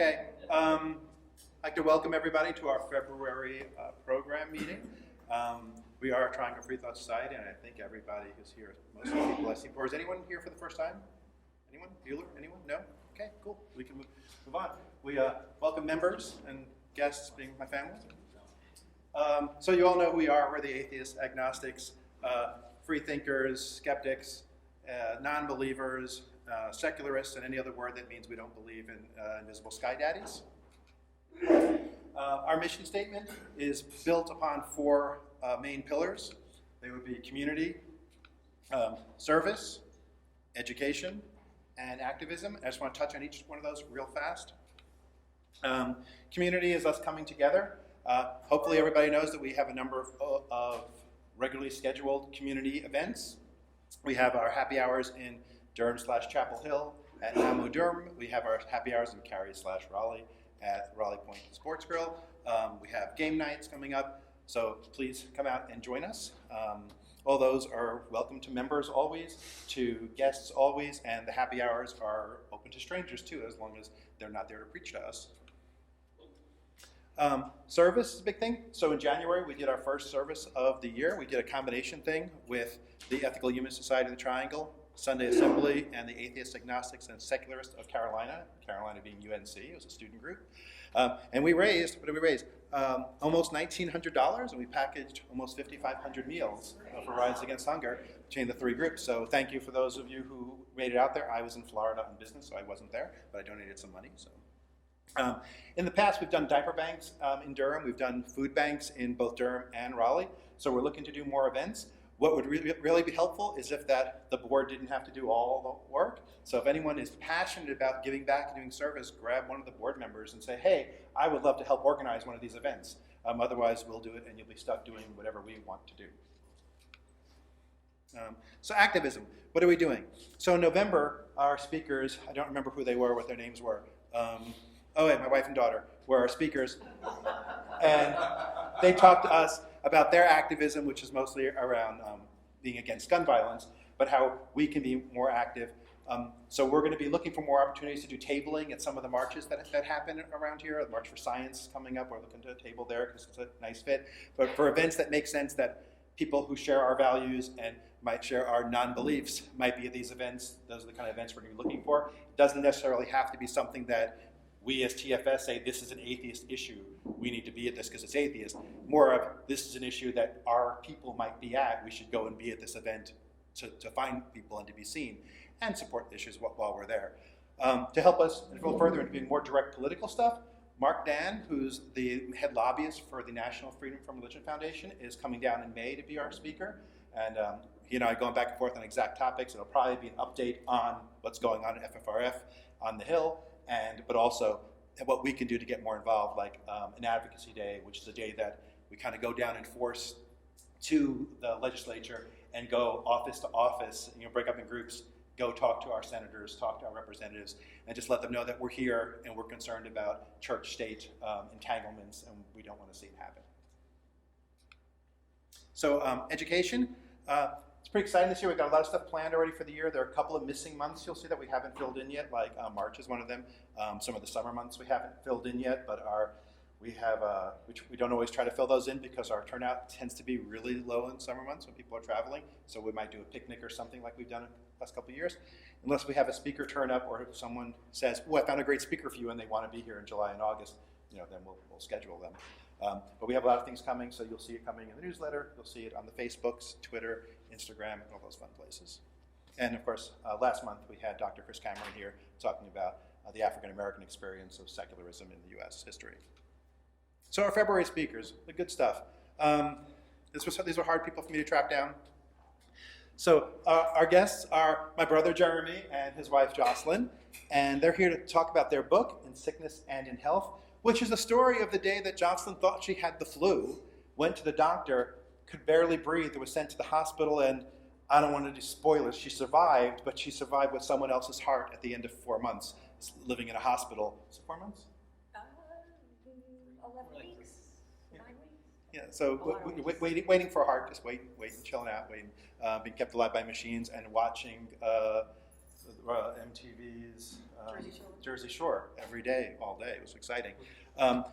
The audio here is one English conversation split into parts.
Okay, I'd like to welcome everybody to our February program meeting. We are trying a Freethought Society, and I think everybody is here. Most of the people I see before. Is anyone here for the first time? Anyone? Bueller? Anyone? No? Okay, cool. We can move on. We welcome members and guests, being my family. So you all know who we are. We're the atheists, agnostics, free thinkers, skeptics, non-believers, secularists, and any other word that means we don't believe in invisible sky daddies. Our mission statement is built upon four main pillars. They would be community, service, education, and activism. I just want to touch on each one of those real fast. Community is us coming together. Hopefully everybody knows that we have a number of regularly scheduled community events. We have our happy hours in Durham/Chapel Hill at Amo Durham. We have our happy hours in Cary/Raleigh at Raleigh Point Sports Grill. We have game nights coming up, so please come out and join us. All those are welcome to members always, to guests always, and the happy hours are open to strangers too, as long as they're not there to preach to us. Service is a big thing. So in January, we did our first service of the year. We did a combination thing with the Ethical Human Society of the Triangle, Sunday Assembly, and the Atheists, Agnostics, and Secularists of Carolina, Carolina being UNC, it was a student group. And we raised, what did we raise? Almost $1,900, and we packaged almost 5,500 meals for Rise Against Hunger between the three groups. So thank you for those of you who made it out there. I was in Florida on business, so I wasn't there, but I donated some money. So. In the past, we've done diaper banks in Durham. We've done food banks in both Durham and Raleigh. So we're looking to do more events. What would really be helpful is if the board didn't have to do all the work. So if anyone is passionate about giving back and doing service, grab one of the board members and say, hey, I would love to help organize one of these events. Otherwise, we'll do it and you'll be stuck doing whatever we want to do. So activism, what are we doing? So in November, our speakers, I don't remember who they were, what their names were. My wife and daughter were our speakers. And they talked to us about their activism, which is mostly around being against gun violence, but how we can be more active. So we're going to be looking for more opportunities to do tabling at some of the marches that happen around here. The March for Science is coming up. We're looking to table there because it's a nice fit. But for events that make sense, that people who share our values and might share our non-beliefs might be at these events. Those are the kind of events we're going to be looking for. It doesn't necessarily have to be something that we as TFS say this is an atheist issue. We need to be at this because it's atheist. More of this is an issue that our people might be at. We should go and be at this event to find people and to be seen and support the issues while we're there. To help us go further into being more direct political stuff, Mark Dan, who's the head lobbyist for the National Freedom from Religion Foundation, is coming down in May to be our speaker. And he and I are going back and forth on exact topics. It'll probably be an update on what's going on at FFRF on the Hill, but also what we can do to get more involved, like an advocacy day, which is a day that we kind of go down in force to the legislature and go office to office, break up in groups, go talk to our senators, talk to our representatives, and just let them know that we're here and we're concerned about church-state entanglements, and we don't want to see it happen. So education. It's pretty exciting this year. We've got a lot of stuff planned already for the year. There are a couple of missing months you'll see that we haven't filled in yet, like March is one of them. Some of the summer months we haven't filled in yet, but which we don't always try to fill those in because our turnout tends to be really low in summer months when people are traveling. So we might do a picnic or something like we've done in the last couple of years. Unless we have a speaker turn up or if someone says, I found a great speaker for you and they want to be here in July and August, then we'll schedule them. But we have a lot of things coming, so you'll see it coming in the newsletter. You'll see it on the Facebooks, Twitter, Instagram, and all those fun places. And of course, last month we had Dr. Chris Cameron here talking about the African-American experience of secularism in the U.S. history. So our February speakers, the good stuff. These were hard people for me to track down. So our guests are my brother Jeremy and his wife Jocelyn, and they're here to talk about their book, In Sickness and in Health, which is the story of the day that Jocelyn thought she had the flu, went to the doctor, could barely breathe, was sent to the hospital, and I don't want to do spoilers, she survived, but she survived with someone else's heart at the end of 4 months, living in a hospital. Is it 4 months? 11 weeks, 9 weeks. Yeah, so waiting for a heart, just waiting, chilling out, being kept alive by machines, and watching MTV's Jersey Shore. Jersey Shore every day, all day. It was exciting.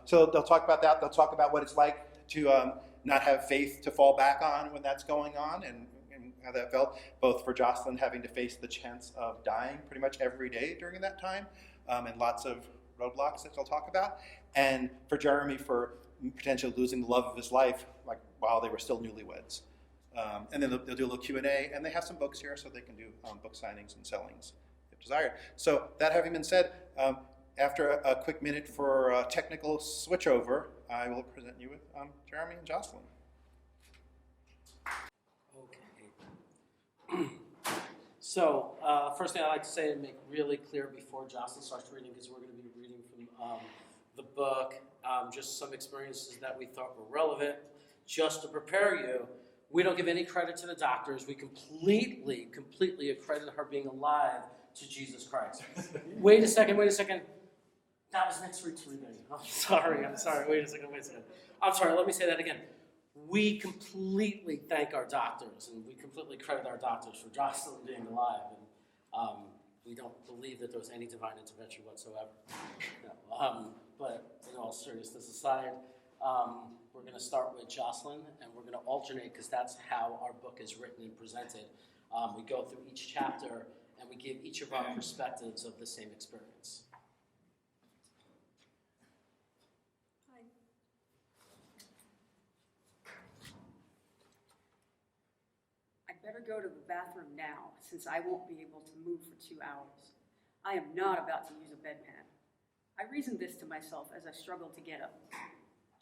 So they'll talk about that. They'll talk about what it's like to not have faith to fall back on when that's going on, and how that felt, both for Jocelyn having to face the chance of dying pretty much every day during that time, and lots of roadblocks that they'll talk about, and for Jeremy for potentially losing the love of his life, like while they were still newlyweds. And then they'll do a little Q&A, and they have some books here, so they can do book signings and sellings if desired. So that having been said, after a quick minute for a technical switchover, I will present you with Jeremy and Jocelyn. Okay. So, first thing I'd like to say and make really clear before Jocelyn starts reading, because we're going to be reading from the book, just some experiences that we thought were relevant. Just to prepare you, we don't give any credit to the doctors. We completely accredit her being alive to Jesus Christ. Wait a second. That was next week's reading. I'm sorry. Wait a second. I'm sorry, let me say that again. We completely thank our doctors, and we completely credit our doctors for Jocelyn being alive. And we don't believe that there was any divine intervention whatsoever. No. But in all seriousness aside, we're going to start with Jocelyn, and we're going to alternate because that's how our book is written and presented. We go through each chapter, and we give each of our perspectives of the same experience. Hi. I'd better go to the bathroom now, since I won't be able to move for 2 hours. I am not about to use a bedpan. I reasoned this to myself as I struggled to get up.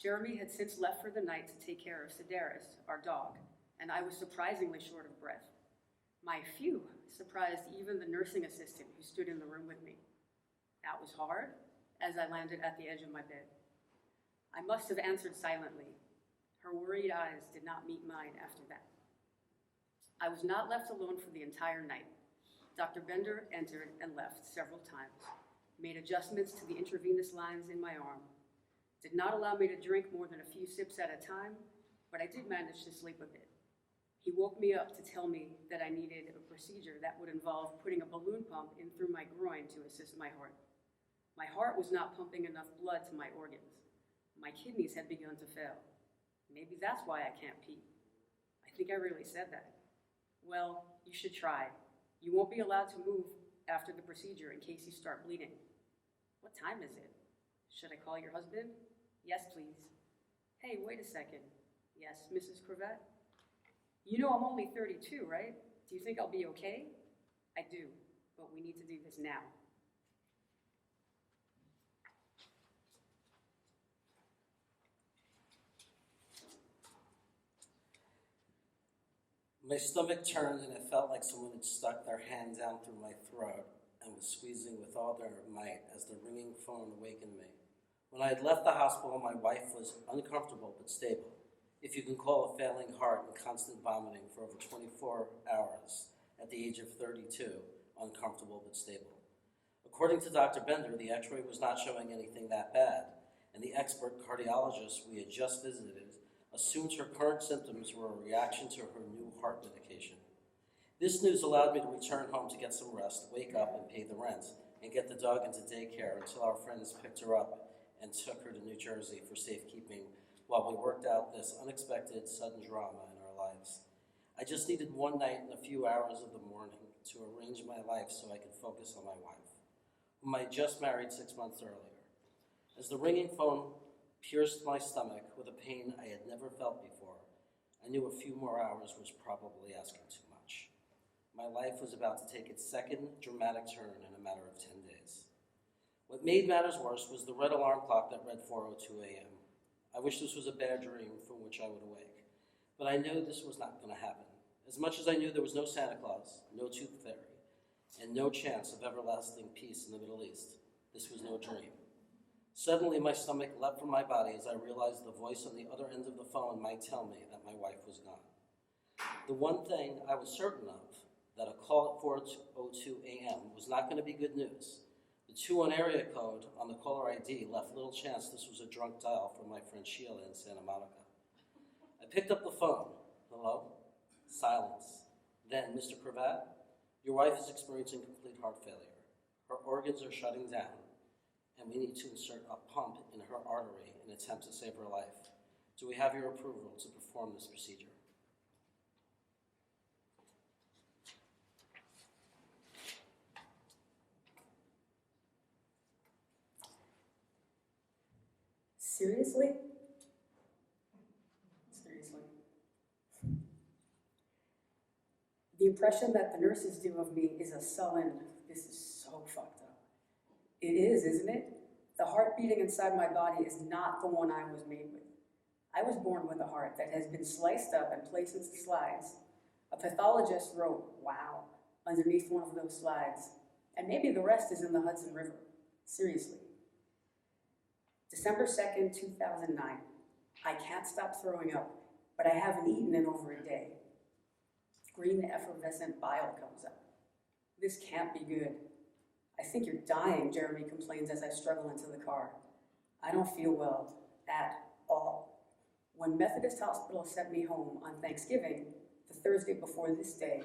Jeremy had since left for the night to take care of Sedaris, our dog, and I was surprisingly short of breath. My phew surprised even the nursing assistant who stood in the room with me. That was hard, as I landed at the edge of my bed. I must have answered silently. Her worried eyes did not meet mine after that. I was not left alone for the entire night. Dr. Bender entered and left several times, made adjustments to the intravenous lines in my arm, did not allow me to drink more than a few sips at a time, but I did manage to sleep a bit. He woke me up to tell me that I needed a procedure that would involve putting a balloon pump in through my groin to assist my heart. My heart was not pumping enough blood to my organs. My kidneys had begun to fail. Maybe that's why I can't pee. I think I really said that. Well, you should try. You won't be allowed to move after the procedure in case you start bleeding. What time is it? Should I call your husband? Yes, please. Hey, wait a second. Yes, Mrs. Cravat? You know I'm only 32, right? Do you think I'll be okay? I do, but we need to do this now. My stomach turned, and it felt like someone had stuck their hand down through my throat and was squeezing with all their might as the ringing phone awakened me. When I had left the hospital, my wife was uncomfortable but stable, if you can call a failing heart and constant vomiting for over 24 hours at the age of 32, uncomfortable but stable. According to Dr. Bender, the x-ray was not showing anything that bad, and the expert cardiologist we had just visited assumed her current symptoms were a reaction to her new heart medication. This news allowed me to return home to get some rest, wake up and pay the rent, and get the dog into daycare until our friends picked her up and took her to New Jersey for safekeeping while we worked out this unexpected sudden drama in our lives. I just needed one night and a few hours of the morning to arrange my life so I could focus on my wife, whom I had just married 6 months earlier. As the ringing phone pierced my stomach with a pain I had never felt before, I knew a few more hours was probably asking too much. My life was about to take its second dramatic turn in a matter of 10 days. What made matters worse was the red alarm clock that read 4:02 a.m. I wish this was a bad dream from which I would awake, but I knew this was not going to happen. As much as I knew there was no Santa Claus, no tooth fairy, and no chance of everlasting peace in the Middle East, this was no dream. Suddenly, my stomach leapt from my body as I realized the voice on the other end of the phone might tell me that my wife was gone. The one thing I was certain of, that a call at 4:02 a.m. was not going to be good news. The 21 area code on the caller ID left little chance this was a drunk dial from my friend Sheila in Santa Monica. I picked up the phone. Hello? Silence. Then, Mr. Cravat? Your wife is experiencing complete heart failure. Her organs are shutting down, and we need to insert a pump in her artery in an attempt to save her life. Do we have your approval to perform this procedure? Seriously? Seriously. The impression that the nurses do of me is a sullen, this is so fucked up. It is, isn't it? The heart beating inside my body is not the one I was made with. I was born with a heart that has been sliced up and placed into slides. A pathologist wrote, "Wow," underneath one of those slides. And maybe the rest is in the Hudson River. Seriously. December 2nd, 2009. I can't stop throwing up, but I haven't eaten in over a day. Green effervescent bile comes up. This can't be good. I think you're dying, Jeremy complains as I struggle into the car. I don't feel well at all. When Methodist Hospital sent me home on Thanksgiving, the Thursday before this day,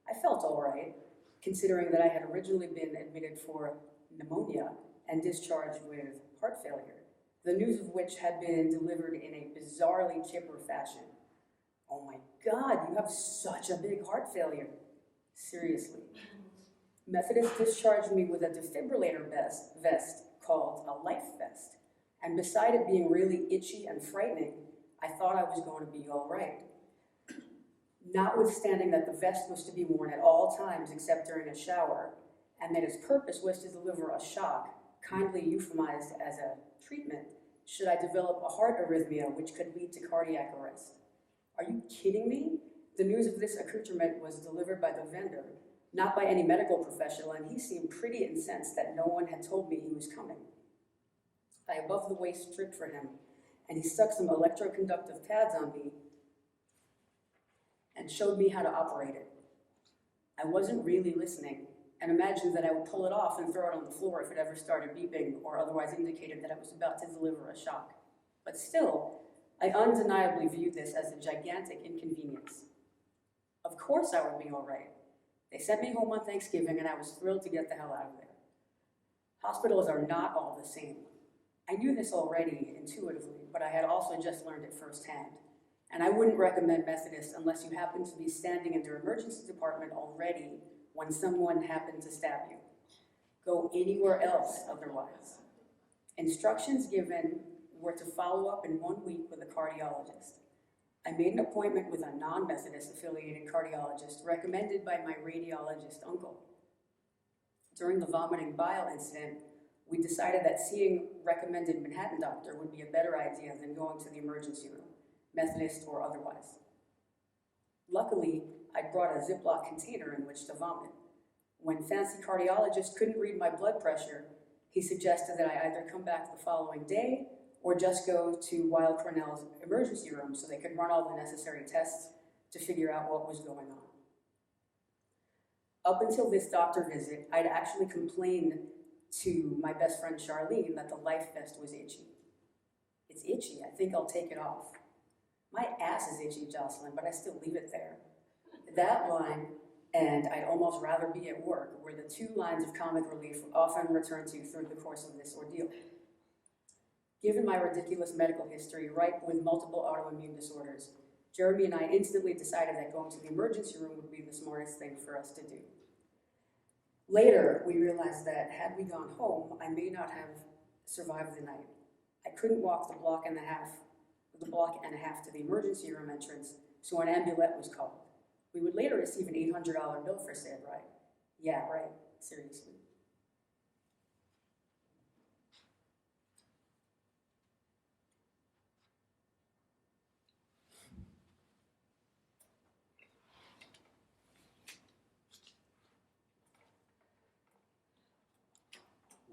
I felt all right, considering that I had originally been admitted for pneumonia and discharged with heart failure, the news of which had been delivered in a bizarrely chipper fashion. "Oh my God, you have such a big heart failure." Seriously. Methodist discharged me with a defibrillator vest called a life vest, and beside it being really itchy and frightening, I thought I was going to be all right. Notwithstanding that the vest was to be worn at all times except during a shower, and that its purpose was to deliver a shock, kindly euphemized as a treatment, should I develop a heart arrhythmia which could lead to cardiac arrest. Are you kidding me? The news of this accoutrement was delivered by the vendor, not by any medical professional, and he seemed pretty incensed that no one had told me he was coming. I above the waist stripped for him, and he stuck some electroconductive pads on me and showed me how to operate it. I wasn't really listening and imagined that I would pull it off and throw it on the floor if it ever started beeping or otherwise indicated that it was about to deliver a shock. But still, I undeniably viewed this as a gigantic inconvenience. Of course I would be all right. They sent me home on Thanksgiving and I was thrilled to get the hell out of there. Hospitals are not all the same. I knew this already intuitively, but I had also just learned it firsthand. And I wouldn't recommend Methodist unless you happen to be standing in their emergency department already when someone happened to stab you. Go anywhere else otherwise. Instructions given were to follow up in 1 week with a cardiologist. I made an appointment with a non-Methodist affiliated cardiologist recommended by my radiologist uncle. During the vomiting bile incident, we decided that seeing recommended Manhattan doctor would be a better idea than going to the emergency room, Methodist or otherwise. Luckily, I'd brought a Ziploc container in which to vomit. When fancy cardiologist couldn't read my blood pressure, he suggested that I either come back the following day or just go to Weill Cornell's emergency room so they could run all the necessary tests to figure out what was going on. Up until this doctor visit, I'd actually complained to my best friend Charlene that the life vest was itchy. It's itchy, I think I'll take it off. My ass is itchy, Jocelyn, but I still leave it there. That line, and I'd almost rather be at work, were the two lines of comic relief often returned to through the course of this ordeal. Given my ridiculous medical history, ripe with multiple autoimmune disorders, Jeremy and I instantly decided that going to the emergency room would be the smartest thing for us to do. Later, we realized that had we gone home, I may not have survived the night. I couldn't walk the block and a half to the emergency room entrance, so an ambulance was called. We would later receive an $800 bill for said ride. Yeah, right, seriously.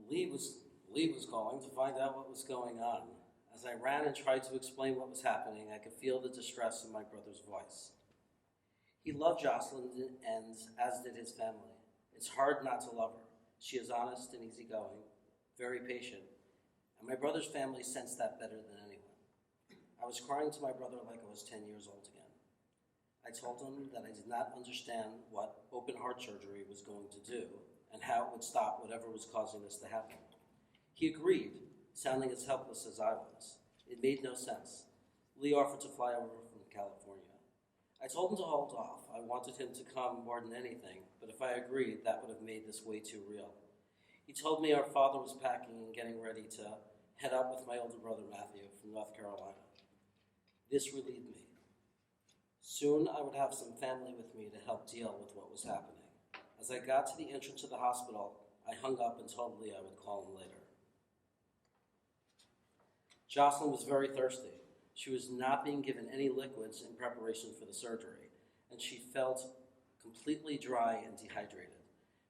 Lee was calling to find out what was going on. As I ran and tried to explain what was happening, I could feel the distress in my brother's voice. He loved Jocelyn, and as did his family. It's hard not to love her. She is honest and easygoing, very patient, and my brother's family sensed that better than anyone. I was crying to my brother like I was 10 years old again. I told him that I did not understand what open heart surgery was going to do and how it would stop whatever was causing this to happen. He agreed, sounding as helpless as I was. It made no sense. Lee offered to fly over from California. I told him to hold off. I wanted him to come more than anything, but if I agreed, that would have made this way too real. He told me our father was packing and getting ready to head up with my older brother Matthew from North Carolina. This relieved me. Soon I would have some family with me to help deal with what was happening. As I got to the entrance of the hospital, I hung up and told Lee I would call him later. Jocelyn was very thirsty. She was not being given any liquids in preparation for the surgery, and she felt completely dry and dehydrated.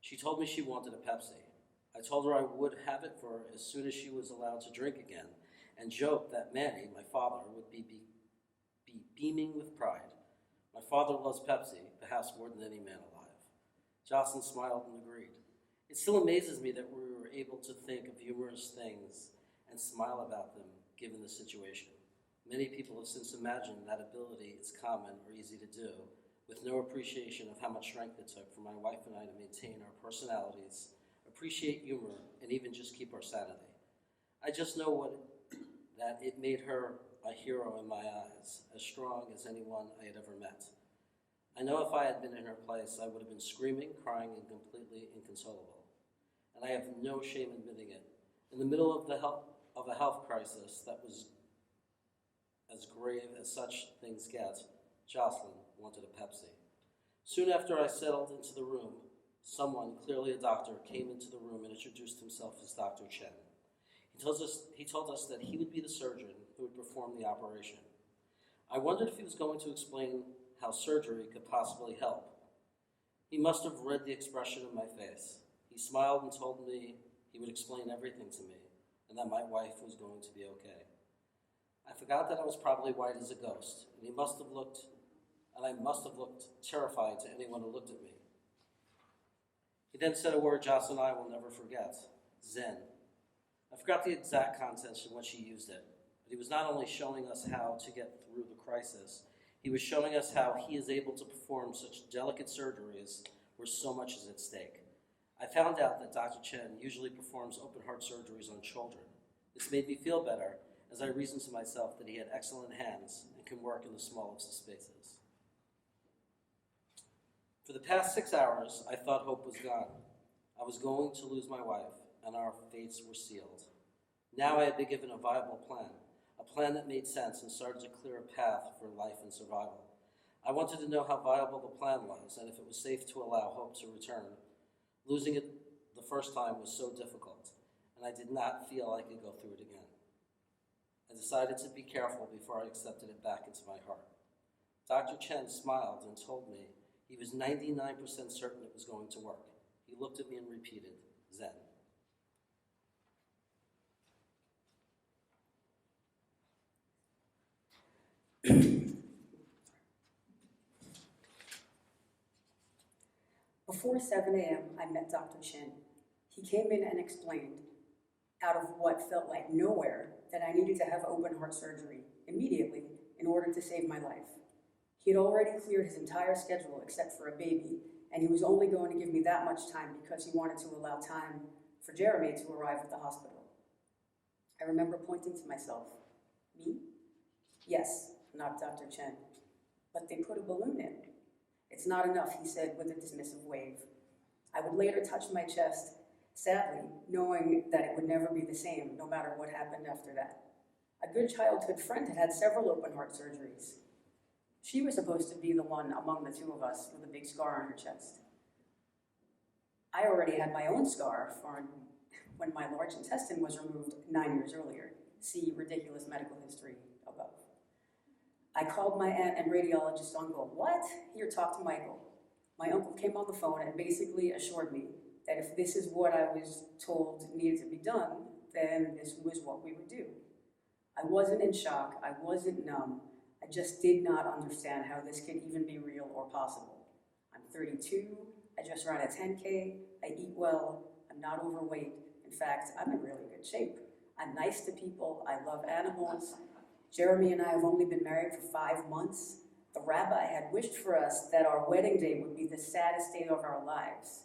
She told me she wanted a Pepsi. I told her I would have it for her as soon as she was allowed to drink again, and joked that Manny, my father, would be beaming with pride. My father loves Pepsi, perhaps more than any man alive. Jocelyn smiled and agreed. It still amazes me that we were able to think of humorous things and smile about them given the situation. Many people have since imagined that ability is common or easy to do, with no appreciation of how much strength it took for my wife and I to maintain our personalities, appreciate humor, and even just keep our sanity. I just know that it made her a hero in my eyes, as strong as anyone I had ever met. I know if I had been in her place, I would have been screaming, crying, and completely inconsolable. And I have no shame admitting it. In the middle of a health crisis that was as grave as such things get, Jocelyn wanted a Pepsi. Soon after I settled into the room, someone, clearly a doctor, came into the room and introduced himself as Dr. Chen. He told us that he would be the surgeon who would perform the operation. I wondered if he was going to explain how surgery could possibly help. He must have read the expression in my face. He smiled and told me he would explain everything to me and that my wife was going to be okay. I forgot that I was probably white as a ghost, and I must have looked terrified to anyone who looked at me. He then said a word Jocelyn and I will never forget, Zen. I forgot the exact context in which he used it, but he was not only showing us how to get through the crisis, he was showing us how he is able to perform such delicate surgeries where so much is at stake. I found out that Dr. Chen usually performs open heart surgeries on children. This made me feel better, as I reasoned to myself that he had excellent hands and can work in the smallest of spaces. For the past 6 hours, I thought hope was gone. I was going to lose my wife, and our fates were sealed. Now I had been given a viable plan, a plan that made sense and started to clear a path for life and survival. I wanted to know how viable the plan was, and if it was safe to allow hope to return. Losing it the first time was so difficult, and I did not feel I could go through it again. I decided to be careful before I accepted it back into my heart. Dr. Chen smiled and told me he was 99% certain it was going to work. He looked at me and repeated, Zen. Before 7 a.m., I met Dr. Chen. He came in and explained, out of what felt like nowhere, that I needed to have open heart surgery immediately in order to save my life. He had already cleared his entire schedule except for a baby, and he was only going to give me that much time because he wanted to allow time for Jeremy to arrive at the hospital. I remember pointing to myself. Me? Yes, not Dr. Chen. But they put a balloon in. It's not enough, he said with a dismissive wave. I would later touch my chest, sadly, knowing that it would never be the same, no matter what happened after that. A good childhood friend had had several open heart surgeries. She was supposed to be the one among the two of us with a big scar on her chest. I already had my own scar when my large intestine was removed 9 years earlier. See ridiculous medical history above. I called my aunt and radiologist uncle. What? Here, talk to Michael. My uncle came on the phone and basically assured me that if this is what I was told needed to be done, then this was what we would do. I wasn't in shock. I wasn't numb. I just did not understand how this could even be real or possible. I'm 32. I just ran a 10K. I eat well. I'm not overweight. In fact, I'm in really good shape. I'm nice to people. I love animals. Jeremy and I have only been married for 5 months, The rabbi had wished for us that our wedding day would be the saddest day of our lives.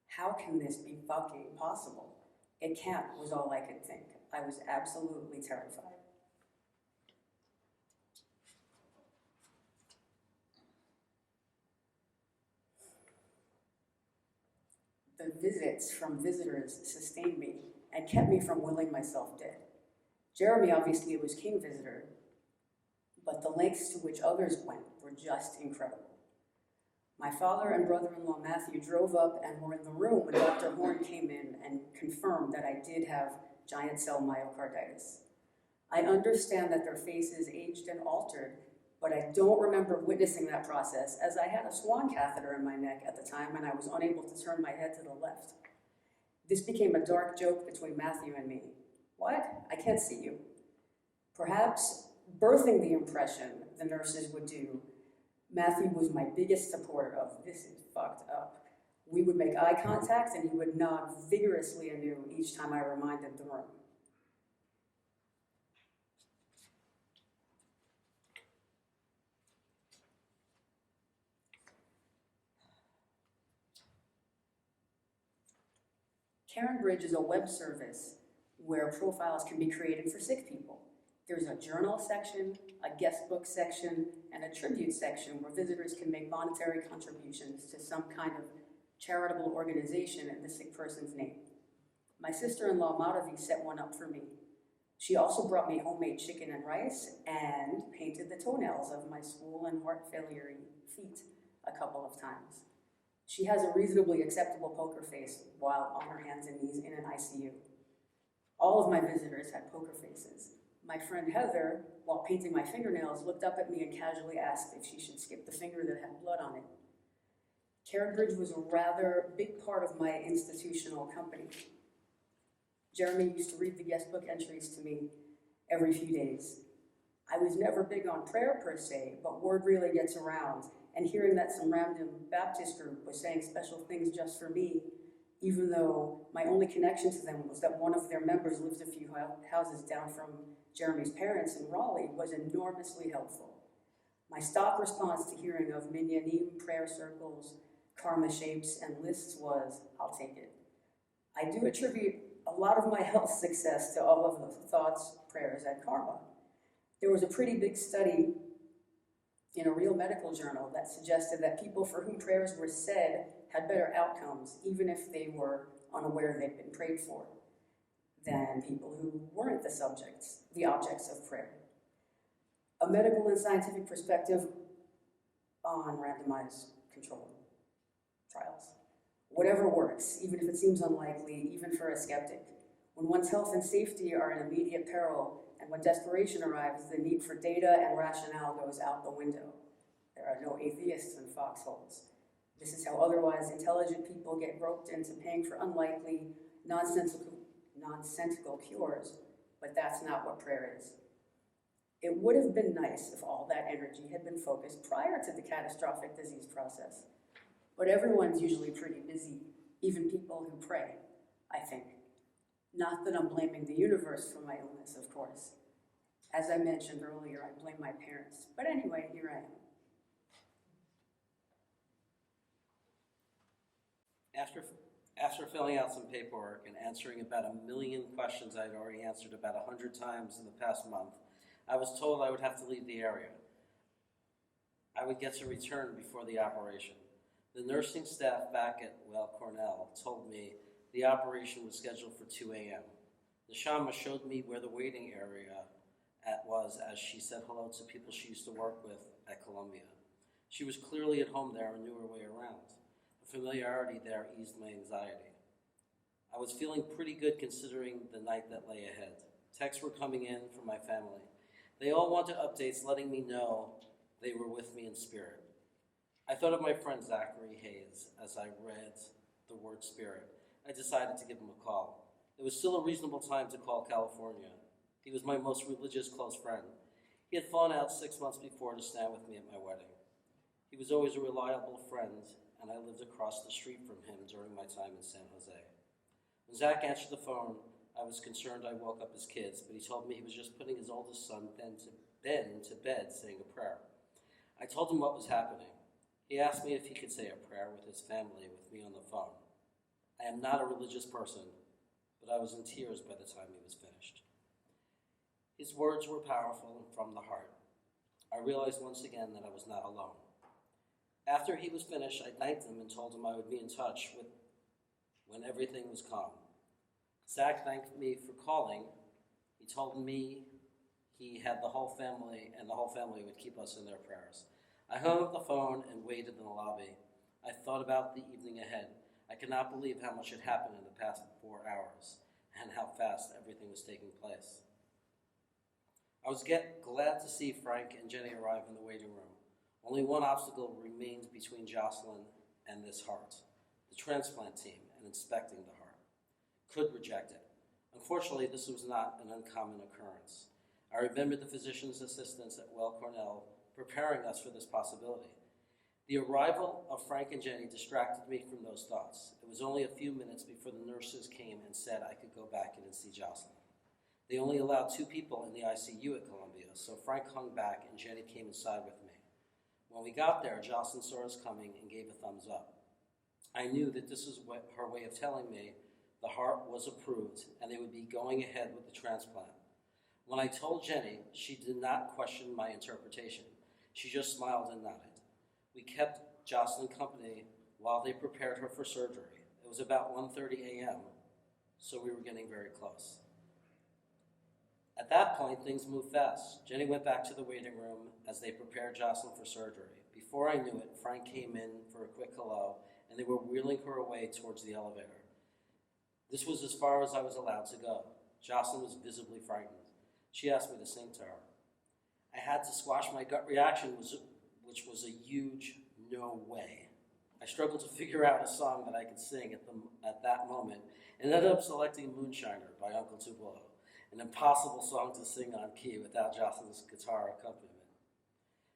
How can this be fucking possible? It can't, was all I could think. I was absolutely terrified. The visits from visitors sustained me and kept me from willing myself dead. Jeremy obviously was king visitor, but the lengths to which others went were just incredible. My father and brother-in-law Matthew drove up and were in the room when Dr. Horn came in and confirmed that I did have giant cell myocarditis. I understand that their faces aged and altered, but I don't remember witnessing that process as I had a swan catheter in my neck at the time and I was unable to turn my head to the left. This became a dark joke between Matthew and me. What? I can't see you. Perhaps birthing the impression the nurses would do, Matthew was my biggest supporter of this is fucked up. We would make eye contact and he would nod vigorously anew each time I reminded the room. Karen Bridge is a web service where profiles can be created for sick people. There's a journal section, a guest book section, and a tribute section where visitors can make monetary contributions to some kind of charitable organization in the sick person's name. My sister-in-law Madhavi set one up for me. She also brought me homemade chicken and rice and painted the toenails of my swollen and heart failure feet a couple of times. She has a reasonably acceptable poker face while on her hands and knees in an ICU. All of my visitors had poker faces. My friend Heather, while painting my fingernails, looked up at me and casually asked if she should skip the finger that had blood on it. Karen Bridge was a rather big part of my institutional company. Jeremy used to read the guest book entries to me every few days. I was never big on prayer per se, but word really gets around, and hearing that some random Baptist group was saying special things just for me, even though my only connection to them was that one of their members lived a few houses down from Jeremy's parents in Raleigh, was enormously helpful. My stock response to hearing of minyanim, prayer circles, karma shapes, and lists was, I'll take it. I do attribute a lot of my health success to all of the thoughts, prayers, and karma. There was a pretty big study in a real medical journal that suggested that people for whom prayers were said had better outcomes, even if they were unaware they'd been prayed for, than people who weren't the objects of prayer. A medical and scientific perspective on randomized controlled trials. Whatever works, even if it seems unlikely, even for a skeptic. When one's health and safety are in immediate peril, and when desperation arrives, the need for data and rationale goes out the window. There are no atheists in foxholes. This is how otherwise intelligent people get roped into paying for unlikely, nonsensical cures, but that's not what prayer is. It would have been nice if all that energy had been focused prior to the catastrophic disease process. But everyone's usually pretty busy, even people who pray, I think. Not that I'm blaming the universe for my illness, of course. As I mentioned earlier, I blame my parents. But anyway, here I am. After filling out some paperwork and answering about 1 million questions I'd already answered about 100 times in the past month, I was told I would have to leave the area. I would get to return before the operation. The nursing staff back at Cornell told me the operation was scheduled for 2 a.m. The Shama showed me where the waiting area was as she said hello to people she used to work with at Columbia. She was clearly at home there and knew her way around. The familiarity there eased my anxiety. I was feeling pretty good considering the night that lay ahead. Texts were coming in from my family. They all wanted updates letting me know they were with me in spirit. I thought of my friend Zachary Hayes as I read the word spirit. I decided to give him a call. It was still a reasonable time to call California. He was my most religious close friend. He had flown out 6 months before to stand with me at my wedding. He was always a reliable friend, and I lived across the street from him during my time in San Jose. When Zach answered the phone, I was concerned I woke up his kids, but he told me he was just putting his oldest son, Ben, to bed saying a prayer. I told him what was happening. He asked me if he could say a prayer with his family with me on the phone. I am not a religious person, but I was in tears by the time he was finished. His words were powerful and from the heart. I realized once again that I was not alone. After he was finished, I thanked him and told him I would be in touch when everything was calm. Zach thanked me for calling. He told me he had the whole family, and the whole family would keep us in their prayers. I hung up the phone and waited in the lobby. I thought about the evening ahead. I could not believe how much had happened in the past 4 hours and how fast everything was taking place. I was glad to see Frank and Jenny arrive in the waiting room. Only one obstacle remained between Jocelyn and this heart, the transplant team, and inspecting the heart. Could reject it. Unfortunately, this was not an uncommon occurrence. I remembered the physician's assistants at Weill Cornell preparing us for this possibility. The arrival of Frank and Jenny distracted me from those thoughts. It was only a few minutes before the nurses came and said I could go back in and see Jocelyn. They only allowed 2 people in the ICU at Columbia, so Frank hung back and Jenny came inside with me. When we got there, Jocelyn saw us coming and gave a thumbs up. I knew that this was her way of telling me the heart was approved and they would be going ahead with the transplant. When I told Jenny, she did not question my interpretation. She just smiled and nodded. We kept Jocelyn company while they prepared her for surgery. It was about 1:30 a.m., so we were getting very close. At that point, things moved fast. Jenny went back to the waiting room as they prepared Jocelyn for surgery. Before I knew it, Frank came in for a quick hello, and they were wheeling her away towards the elevator. This was as far as I was allowed to go. Jocelyn was visibly frightened. She asked me to sing to her. I had to squash my gut reaction, which was a huge no way. I struggled to figure out a song that I could sing at that moment, and ended up selecting Moonshiner by Uncle Tupelo, an impossible song to sing on key without Jocelyn's guitar accompaniment.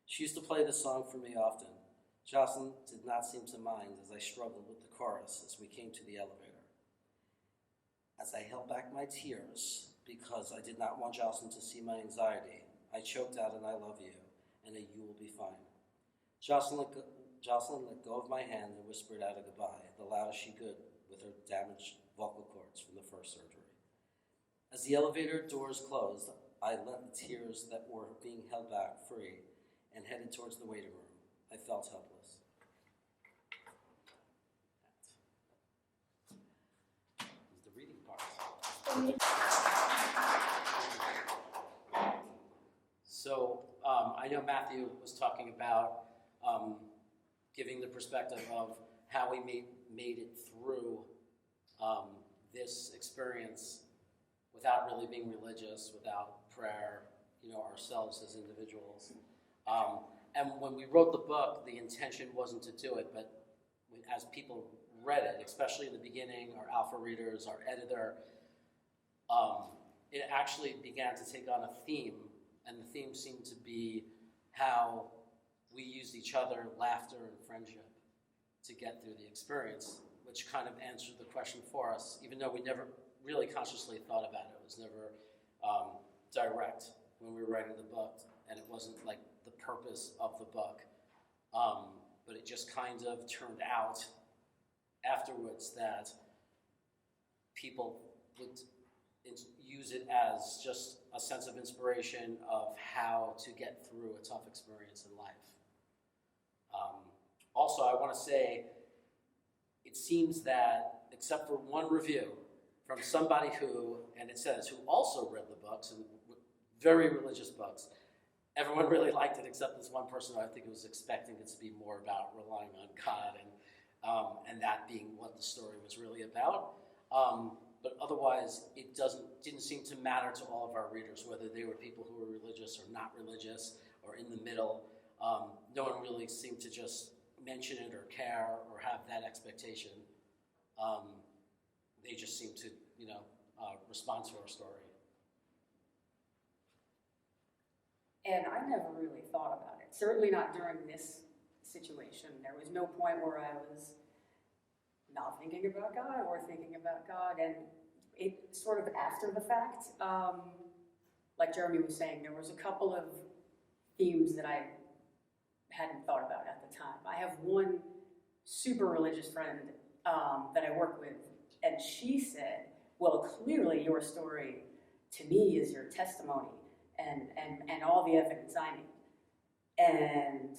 She used to play this song for me often. Jocelyn did not seem to mind as I struggled with the chorus as we came to the elevator. As I held back my tears because I did not want Jocelyn to see my anxiety, I choked out an I love you and a you will be fine. Jocelyn let go of my hand and whispered out a goodbye, the loudest she could with her damaged vocal cords from the first surgery. As the elevator doors closed, I let the tears that were being held back free and headed towards the waiting room. I felt helpless. This is the reading part. So I know Matthew was talking about giving the perspective of how we made it through this experience without really being religious, without prayer, ourselves as individuals. And when we wrote the book, the intention wasn't to do it, but as people read it, especially in the beginning, our alpha readers, our editor, it actually began to take on a theme, and the theme seemed to be how we used each other, laughter and friendship, to get through the experience, which kind of answered the question for us, even though we never really consciously thought about it. It was never direct when we were writing the book, and it wasn't like the purpose of the book. But it just kind of turned out afterwards that people would use it as just a sense of inspiration of how to get through a tough experience in life. Also, I want to say, it seems that, except for one review from somebody who, and it says, who also read the books, and very religious books, everyone really liked it except this one person who I think was expecting it to be more about relying on God and that being what the story was really about. But otherwise, it didn't seem to matter to all of our readers, whether they were people who were religious or not religious or in the middle. No one really seemed to just mention it or care or have that expectation. They just seemed to, respond to our story. And I never really thought about it, certainly not during this situation. There was no point where I was not thinking about God or thinking about God, and it sort of after the fact, like Jeremy was saying, there was a couple of themes that I hadn't thought about at the time. I have one super religious friend that I work with, and she said, well, clearly your story to me is your testimony and all the evidence I need. And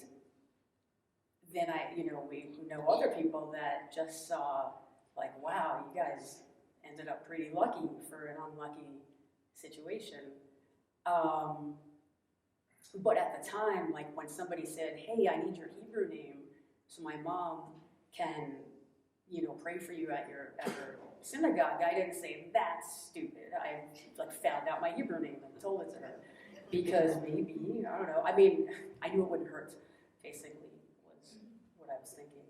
then we know other people that just saw, like, wow, you guys ended up pretty lucky for an unlucky situation. But at the time, like when somebody said, hey, I need your Hebrew name so my mom can, pray for you at your synagogue, I didn't say, that's stupid. I found out my Hebrew name and told it to her. Because maybe, I don't know. I mean, I knew it wouldn't hurt, basically, was what I was thinking.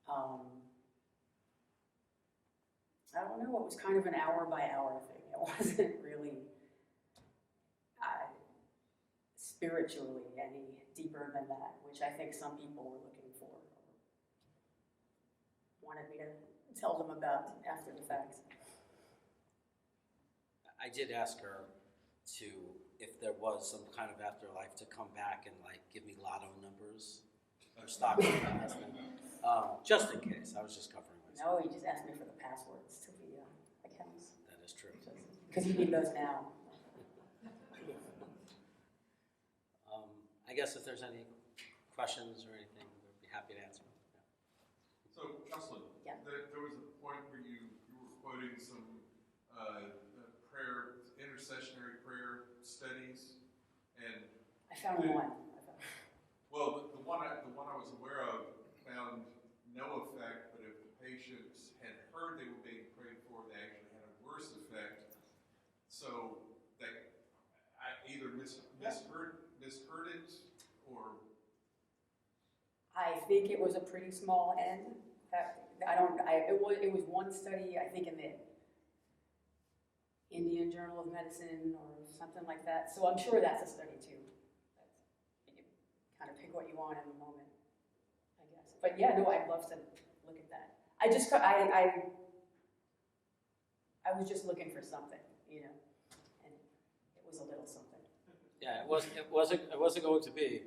I don't know, it was kind of an hour-by-hour thing. It wasn't really spiritually any deeper than that, which I think some people were looking for, wanted me to tell them about after the fact. I did ask her to, if there was some kind of afterlife, to come back and give me lotto numbers or stocks and investment, just in case. I was just covering myself. No, he just asked me for the passwords to the accounts. That is true. Because you need those now. I guess if there's any questions or anything, we'd be happy to answer them. Yeah. So, Jocelyn, Yeah. there was a point where you were quoting some prayer, intercessionary prayer studies, and I found one. well, the one I was aware of found no effect, but if the patients had heard they were being prayed for, they actually had a worse effect. So I either misheard it, or I think it was a pretty small N. It was one study, I think, in the Indian Journal of Medicine or something like that. So I'm sure that's a study too. You can kind of pick what you want in the moment, I guess. But yeah, no, I'd love to look at that. I was just looking for something, and it was a little something. Yeah, it wasn't going to be.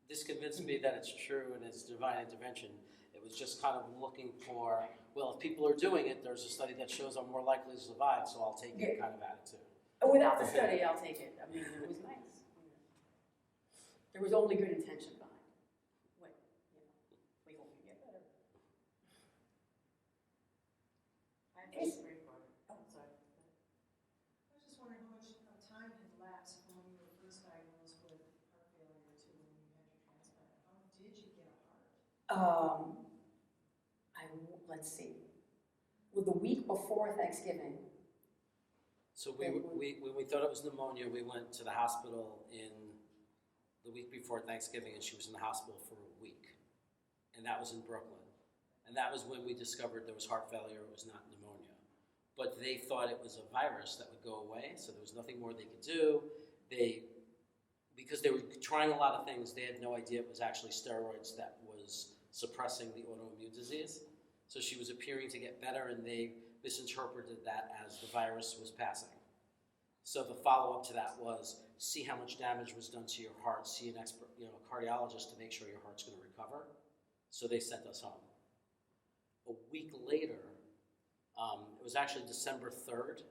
This convinced me that it's true and it's divine intervention. It was just kind of looking for, well, if people are doing it, there's a study that shows I'm more likely to survive, so I'll take it kind of attitude. Without the study, I'll take it. I mean, it was nice. There was only good intention behind it. We hope you get better. I have just a great one. Oh, sorry. I was just wondering how much time had lapsed from when you were first diagnosed with heart failure to when you had your transplant. How did you get a heart? Let's see. Well, the week before Thanksgiving. So when we thought it was pneumonia, we went to the hospital in the week before Thanksgiving, and she was in the hospital for a week. And that was in Brooklyn. And that was when we discovered there was heart failure, it was not pneumonia. But they thought it was a virus that would go away, so there was nothing more they could do. Because they were trying a lot of things, they had no idea it was actually steroids that was suppressing the autoimmune disease. So she was appearing to get better, and they misinterpreted that as the virus was passing. So the follow-up to that was see how much damage was done to your heart, see an expert, cardiologist to make sure your heart's going to recover. So they sent us home. A week later, it was actually December 3rd,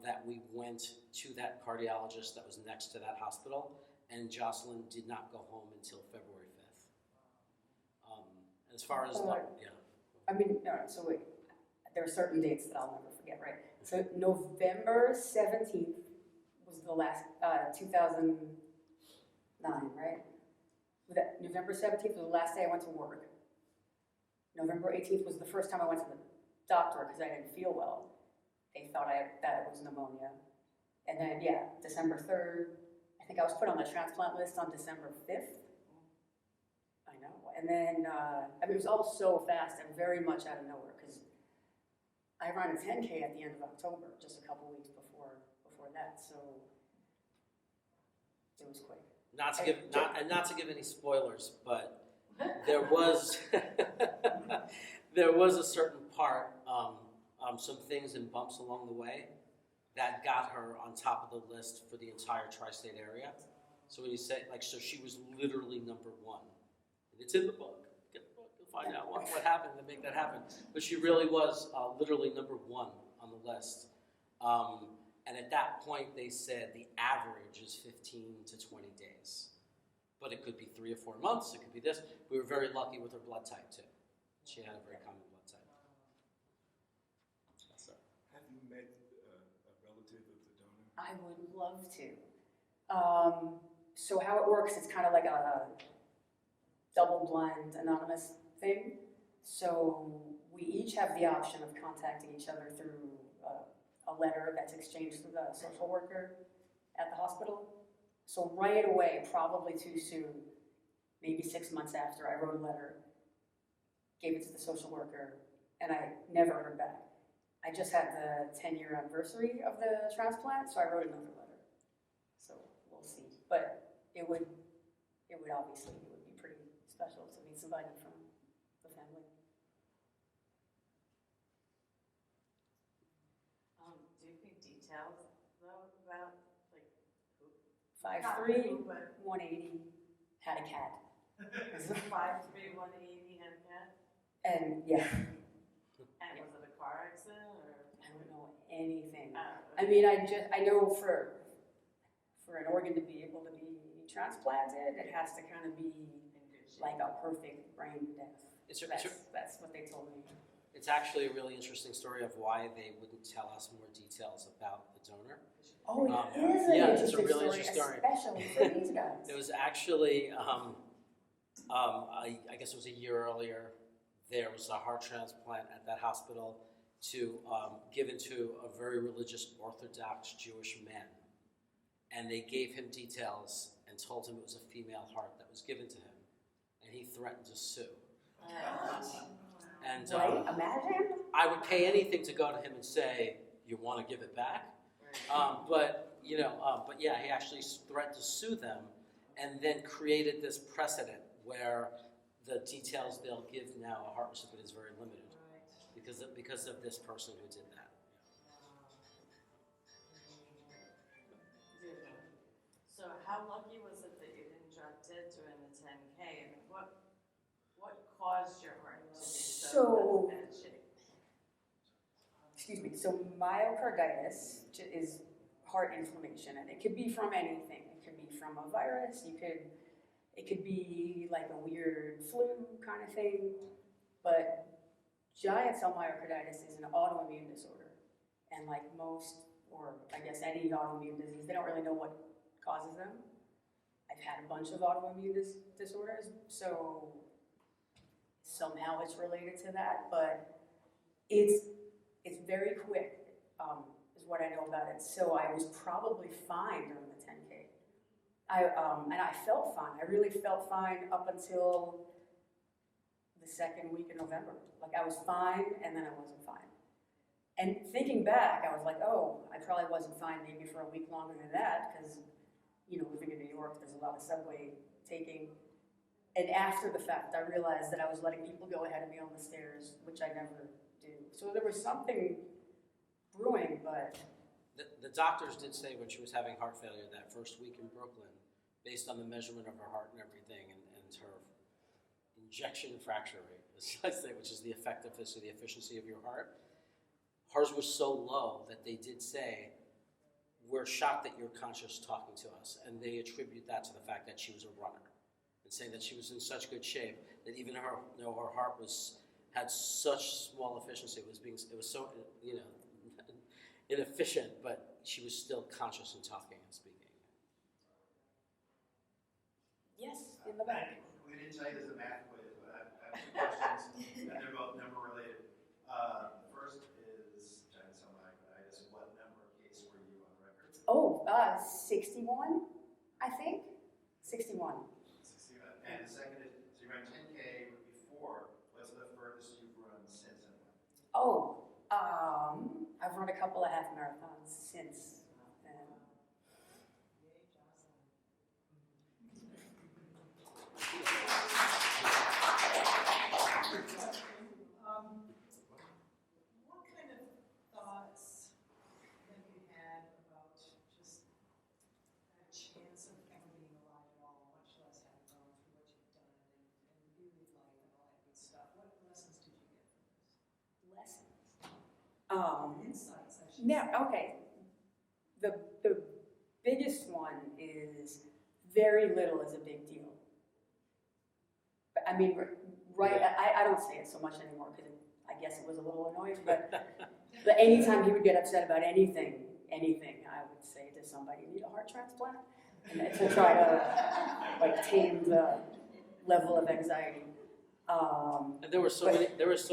that we went to that cardiologist that was next to that hospital, and Jocelyn did not go home until February 5th. As far as So wait, there are certain dates that I'll never forget, right? So November 17th was the last, 2009, right? November 17th was the last day I went to work. November 18th was the first time I went to the doctor because I didn't feel well. They thought that it was pneumonia. And then, December 3rd, I think I was put on the transplant list on December 5th. I know. And then, it was all so fast and very much out of nowhere because I ran a 10K at the end of October, just a couple weeks before that. So it was quick. Not to give any spoilers, but there was there was a certain part, some things and bumps along the way that got her on top of the list for the entire tri-state area. So when you say, like, so she was literally number one. And it's in the book. Get the book, you'll find out what happened to make that happen. But she really was literally number one on the list. And at that point, they said the average is 15 to 20 days. But it could be 3 or 4 months, it could be this. We were very lucky with her blood type, too. She had a very common blood type. Yes, sir. Have you met a relative of the donor? I would love to. So how it works, it's kind of like a double-blind anonymous thing. So we each have the option of contacting each other through a letter that's exchanged with a social worker at the hospital. So right away, probably too soon, maybe 6 months after, I wrote a letter, gave it to the social worker, and I never heard back. I just had the 10-year anniversary of the transplant, so I wrote another letter. So we'll see. But it would obviously, it would be pretty special to meet somebody from the family. Do you think details though about like who? 5'3", 180, had a cat. 5'3", 180 and a cat? And yeah, And was it a car accident or? I don't know anything. Oh, I mean, I know for an organ to be able to be transplanted, it has to kind of be in good shape. like a perfect brain death. That's what they told me. It's actually a really interesting story of why they wouldn't tell us more details about the donor. Oh, Um, it is an yeah, it's a interesting really story, interesting story. especially for these guys. It was actually, I guess it was a year earlier, there was a heart transplant at that hospital given to a very religious Orthodox Jewish man. And they gave him details and told him it was a female heart that was given to him. And he threatened to sue. And Right? Imagine. I would pay anything to go to him and say, "You want to give it back?" But yeah, he actually threatened to sue them, and then created this precedent where the details they'll give now a heart recipient is very limited because of this person who did that. So how lucky was it that you didn't drop dead during the 10K? And what caused your heart to be so bad shape? Excuse me. So myocarditis is heart inflammation, and it could be from anything. It could be from a virus. It could be like a weird flu kind of thing. But giant cell myocarditis is an autoimmune disorder, and like most, or I guess any autoimmune disease, they don't really know what causes them. I've had a bunch of autoimmune disorders, so somehow it's related to that, but it's very quick, is what I know about it. So I was probably fine during the 10K. And I felt fine. I really felt fine up until the second week in November. Like I was fine, and then I wasn't fine. And thinking back, I was like, oh, I probably wasn't fine maybe for a week longer than that, because, living in New York, there's a lot of subway taking. And after the fact, I realized that I was letting people go ahead of me on the stairs, which I never do. So there was something brewing, but... The doctors did say when she was having heart failure that first week in Brooklyn, based on the measurement of her heart and everything, and her ejection fracture rate, which is the effectiveness or the efficiency of your heart, hers was so low that they did say, "We're shocked that you're conscious talking to us," and they attribute that to the fact that she was a runner, and saying that she was in such good shape that even her heart had such small efficiency. It was so inefficient, but she was still conscious and talking and speaking. Yes, in the back. We didn't tell you there's a math quiz, but I have two questions, and they're both number related. The first is giant cell myocarditis. What number case were you on record? Oh, 61, I think. 61. 61. And the second is, so you ran 10K before. What's the furthest you've run since and when? Oh, I've run a couple of half marathons since then. What kind of thoughts have you had about just a chance of ever being alive? Insights, I should Now, say. okay, the biggest one is very little is a big deal. But I mean, right, I don't say it so much anymore because I guess it was a little annoying, but anytime he would get upset about anything, I would say to somebody, "You need a heart transplant?" And to try to like tame the level of anxiety. And there were so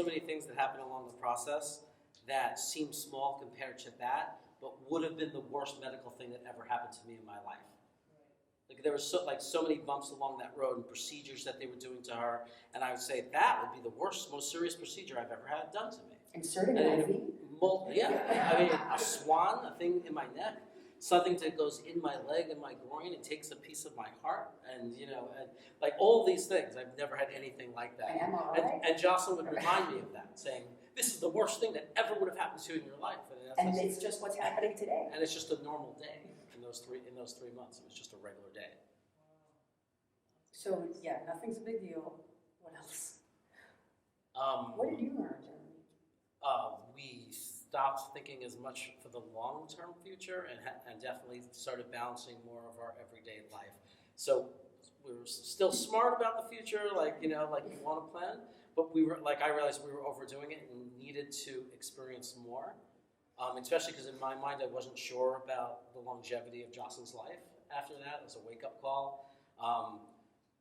many things that happened along the process that seemed small compared to that, but would have been the worst medical thing that ever happened to me in my life. Like there were so many bumps along that road and procedures that they were doing to her, and I would say that would be the worst, most serious procedure I've ever had done to me. Inserting an IV? Yeah, I mean, a swan, a thing in my neck, something that goes in my leg and my groin, it takes a piece of my heart, and like all these things. I've never had anything like that. An MRI? And Jocelyn would remind me of that, saying, "This is the worst thing that ever would have happened to you in your life." And it's just what's happening today. And it's just a normal day in those 3 months. It was just a regular day. So yeah, nothing's a big deal. What else? What What did you learn, Jeremy? We stopped thinking as much for the long-term future and definitely started balancing more of our everyday life. So we were still smart about the future, like we want to plan, but I realized we were overdoing it and needed to experience more, especially because in my mind I wasn't sure about the longevity of Jocelyn's life after that. It was a wake-up call.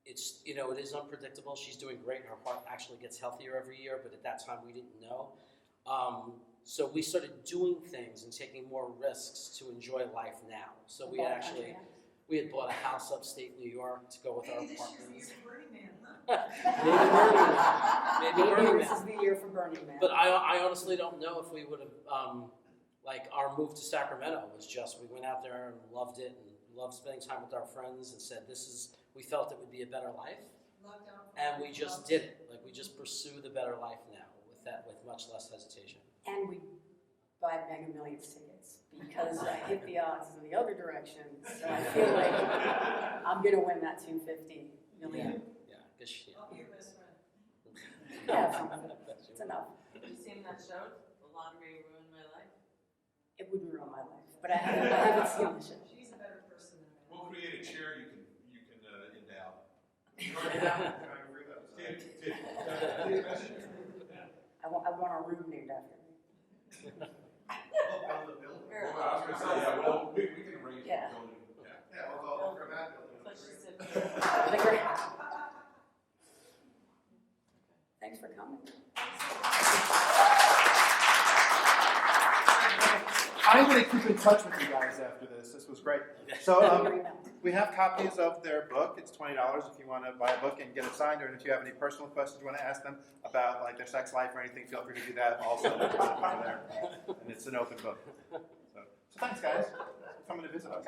It is unpredictable. She's doing great. Her heart actually gets healthier every year, but at that time we didn't know. So we started doing things and taking more risks to enjoy life now. So we had bought a house upstate New York to go with our Maybe this partners. year's the Burning Man, huh? Maybe Burning This Man. is the year for Burning Man. But I honestly don't know if we would have, our move to Sacramento was just, we went out there and loved it and loved spending time with our friends and said, we felt it would be a better life. Lockdown. And we just did it. Like we just pursue the better life now with much less hesitation. And we buy Mega Millions tickets because I hit the odds in the other direction. So I feel like I'm going to win that $250 million. Yeah. I'll be your best friend. Yeah, it's enough. Have you seen that show, The Lottery Ruined My Life? It wouldn't ruin my life, but I haven't seen the show. She's a better person than I am. We'll create a chair you can endow. I want a room named after me. Well, I was going to say, we can arrange Yeah. for building. But she said, The great- Thanks for coming. I'm going to keep in touch with you guys after this. This was great. So Your email. we have copies of their book. It's $20 if you want to buy a book and get it signed, or if you have any personal questions you want to ask them about like their sex life or anything, feel free to do that also. There's something over there. And it's an open book. So thanks, guys, for coming to visit us.